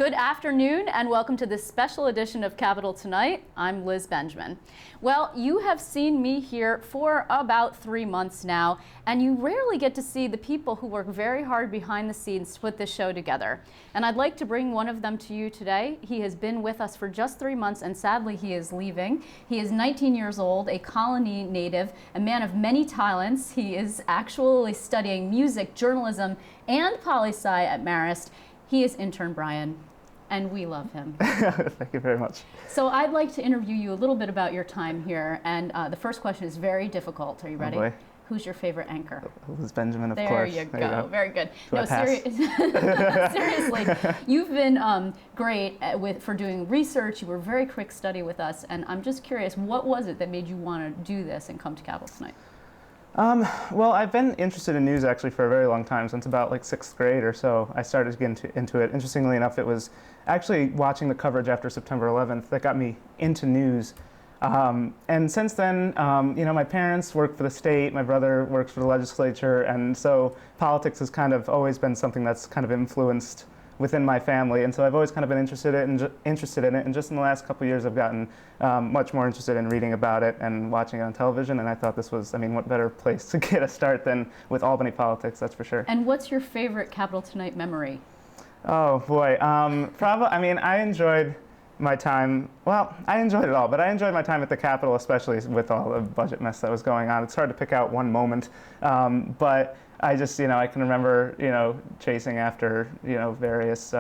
Good afternoon and welcome to this special edition of Capital Tonight. I'm Liz Benjamin. Well, you have seen me here for about 3 months now, and you rarely get to see the people who work very hard behind the scenes to put this show together. And I'd like to bring one of them to you today. He has been with us for just 3 months, and sadly he is leaving. He is 19 years old, a Colony native, a man of many talents. He is actually studying music, journalism, and poli-sci at Marist. He is Intern Bryan, and we love him. Thank you very much. So I'd like to interview you a little bit about your time here, and the first question is very difficult. Are you ready? Oh boy. Who's your favorite anchor? Liz Benjamin, of there course. You go. Very good. No, seriously, you've been great for doing research. You were a very quick study with us, and I'm just curious, what was it that made you want to do this and come to Capital Tonight? Well, I've been interested in news actually for a very long time, since about like 6th grade or so. I started to get into it. Interestingly enough, it was actually watching the coverage after September 11th that got me into news. And since then, you know, my parents work for the state, my brother works for the legislature, and so politics has kind of always been something that's kind of influenced within my family, and so I've always kind of been interested in it, and just in the last couple of years I've gotten much more interested in reading about it and watching it on television, and I thought this was, I mean, what better place to get a start than with Albany politics, that's for sure. And what's your favorite Capital Tonight memory? Oh boy, probably, I mean, I enjoyed my time, well, I enjoyed it all, but I enjoyed my time at the Capitol, especially with all the budget mess that was going on. It's hard to pick out one moment, but I just, you know, I can remember, you know, chasing after, you know, various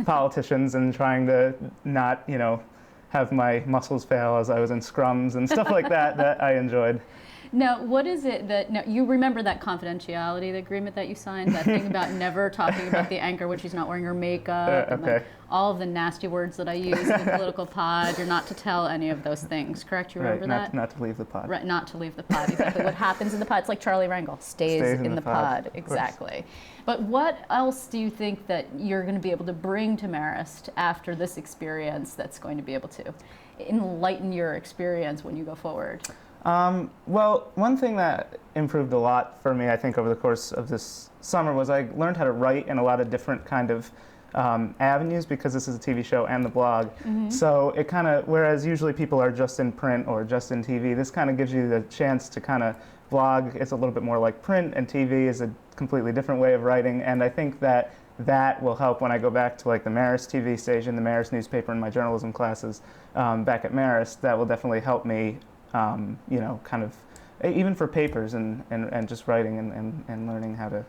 politicians and trying to not, you know, have my muscles fail as I was in scrums and stuff like that, that I enjoyed. Now, what is it that, now, you remember that confidentiality agreement that you signed, that thing about never talking about the anchor when she's not wearing her makeup, and like all of the nasty words that I use in the political pod, you're not to tell any of those things, correct? You remember that? Not to leave the pod. Right, not to leave the pod, exactly. What happens in the pod, it's like Charlie Rangel, stays in the pod, exactly. But what else do you think that you're going to be able to bring to Marist after this experience that's going to be able to enlighten your experience when you go forward? Well, one thing that improved a lot for me, I think, over the course of this summer was I learned how to write in a lot of different kind of avenues, because this is a TV show and the blog. Mm-hmm. So it kind of, whereas usually people are just in print or just in TV, this kind of gives you the chance to kind of blog. It's a little bit more like print, and TV is a completely different way of writing, and I think that that will help when I go back to like the Marist TV station, the Marist newspaper, and my journalism classes back at Marist. That will definitely help me, you know, kind of, even for papers and just writing and learning how to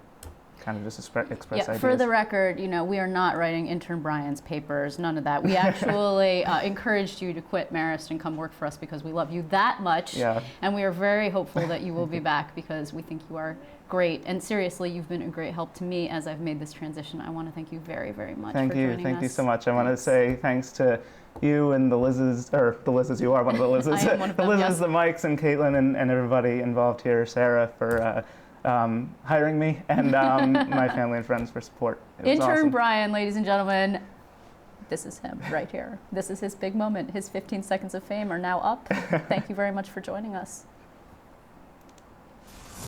kind of just express ideas. For the record, you know, we are not writing Intern Bryan's papers, none of that. We actually encouraged you to quit Marist and come work for us because we love you that much. Yeah. And we are very hopeful that you will be back because we think you are great. And seriously, you've been a great help to me as I've made this transition. I want to thank you very, very much for joining us. Thank you so much. I want to say thanks to you and the Lizzes, or the Lizzes, you are one of the Lizzes. I am one of them, the Lizzes, yes. The Mikes, and Caitlin, and everybody involved here, Sarah for hiring me, and my family and friends for support. Intern awesome. Bryan, ladies and gentlemen, this is him right here. This is his big moment. His 15 seconds of fame are now up. Thank you very much for joining us.